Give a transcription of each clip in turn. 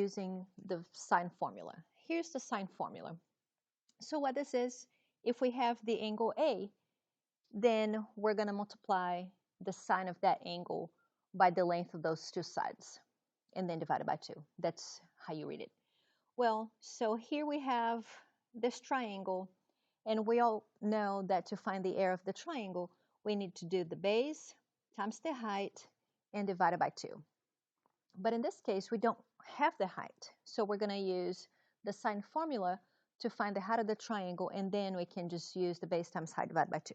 using the sine formula. Here's the sine formula. So what this is, if we have the angle A, then we're going to multiply the sine of that angle by the length of those two sides, and then divide it by 2. That's how you read it. Well, so here we have this triangle, and we all know that to find the area of the triangle, we need to do the base times the height and divide it by 2. But in this case, we don't have the height, so we're going to use the sine formula to find the height of the triangle, and then we can just use the base times height divided by 2.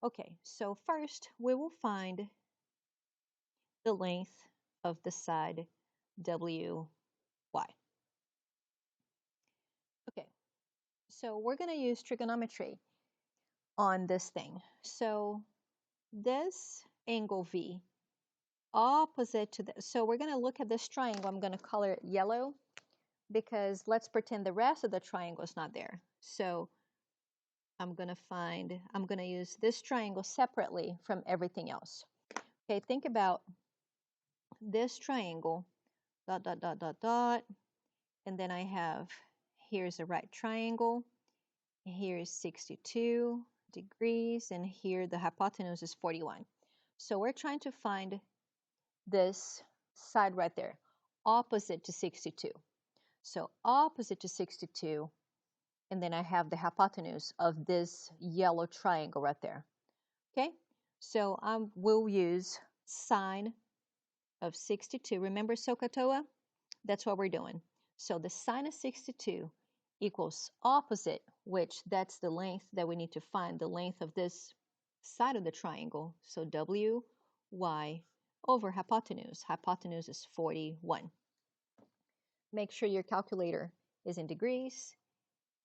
Okay, so first we will find the length of the side WY. Okay, so we're going to use trigonometry on this thing. So this angle V, opposite to this, so we're going to look at this triangle. I'm going to color it yellow because let's pretend the rest of the triangle is not there. So I'm going to use this triangle separately from everything else. Okay, think about this triangle, dot, dot, dot, dot, dot, and then I have, here's a right triangle, here's 62 degrees, and here the hypotenuse is 41. So we're trying to find this side right there, opposite to 62. So opposite to 62, and then I have the hypotenuse of this yellow triangle right there. Okay, so I will use sine of 62. Remember SOHCAHTOA? That's what we're doing. So the sine of 62 equals opposite, which that's the length that we need to find, the length of this side of the triangle. So WY over hypotenuse. Hypotenuse is 41. Make sure your calculator is in degrees,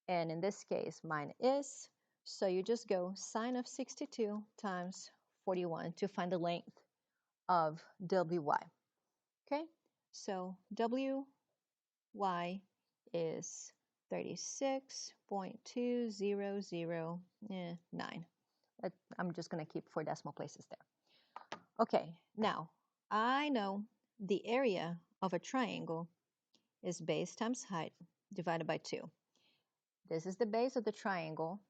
and in this case mine is. So you just go sine of 62 times 41 to find the length of WY. Okay, so WY is 36.2009. I'm just going to keep 4 decimal places there. Okay, now I know the area of a triangle is base times height divided by 2. This is the base of the triangle.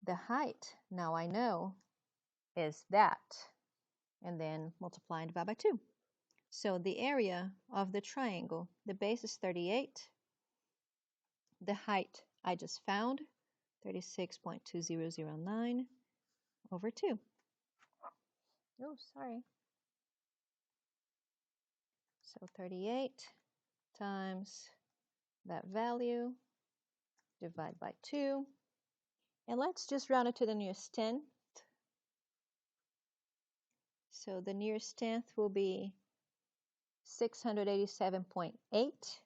The height, now I know, is that, and then multiply and divide by 2. So the area of the triangle, the base is 38. The height I just found, 36.2009 over 2. Oh, sorry. So 38 times that value, divide by 2. And let's just round it to the nearest 10th. So the nearest 10th will be 687.8.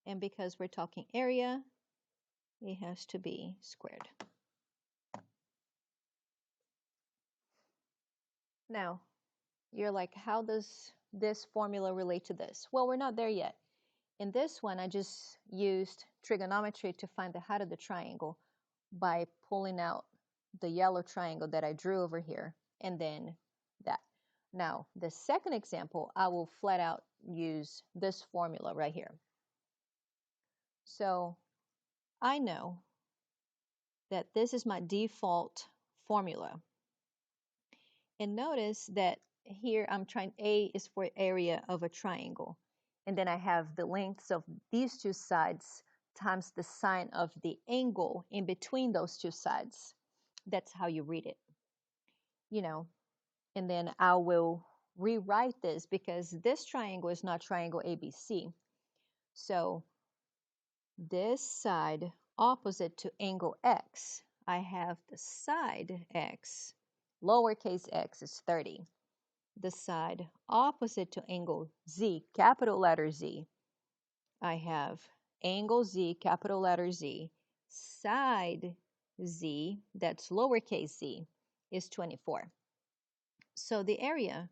And because we're talking area, it has to be squared. Now, you're like, how does this formula relate to this? Well, we're not there yet. In this one, I just used trigonometry to find the height of the triangle by pulling out the yellow triangle that I drew over here, and then that. Now, the second example, I will flat out use this formula right here. So I know that this is my default formula. And notice that here I'm trying, A is for area of a triangle. And then I have the lengths of these two sides times the sine of the angle in between those two sides. That's how you read it. You know, and then I will rewrite this because this triangle is not triangle ABC. So this side opposite to angle X, I have the side X, lowercase x is 30. The side opposite to angle Z, capital letter Z, I have angle Z, capital letter Z, side Z, that's lowercase z, is 24. So the area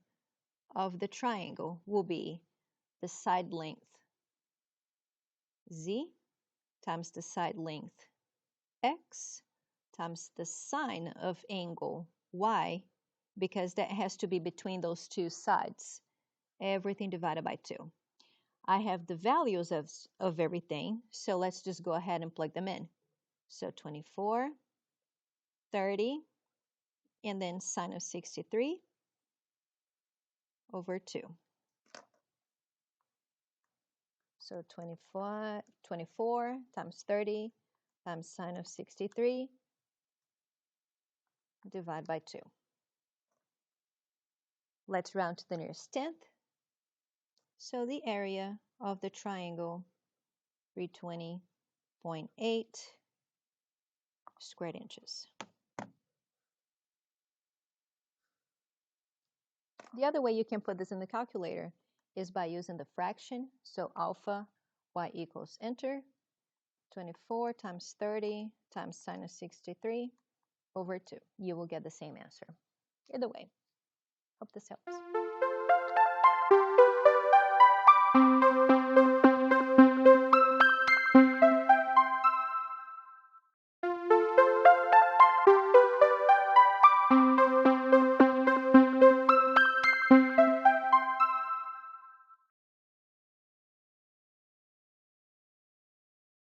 of the triangle will be the side length Z times the side length X times the sine of angle Y, because that has to be between those two sides. everything divided by 2. I have the values of everything, so let's just go ahead and plug them in. So 24, 30, and then sine of 63 over 2. So 24 times 30 times sine of 63 divided by 2. Let's round to the nearest tenth. So the area of the triangle 320.8 square inches. The other way you can put this in the calculator is by using the fraction. So alpha y equals enter 24 times 30 times sine of 63 over 2. You will get the same answer. Either way, hope this helps.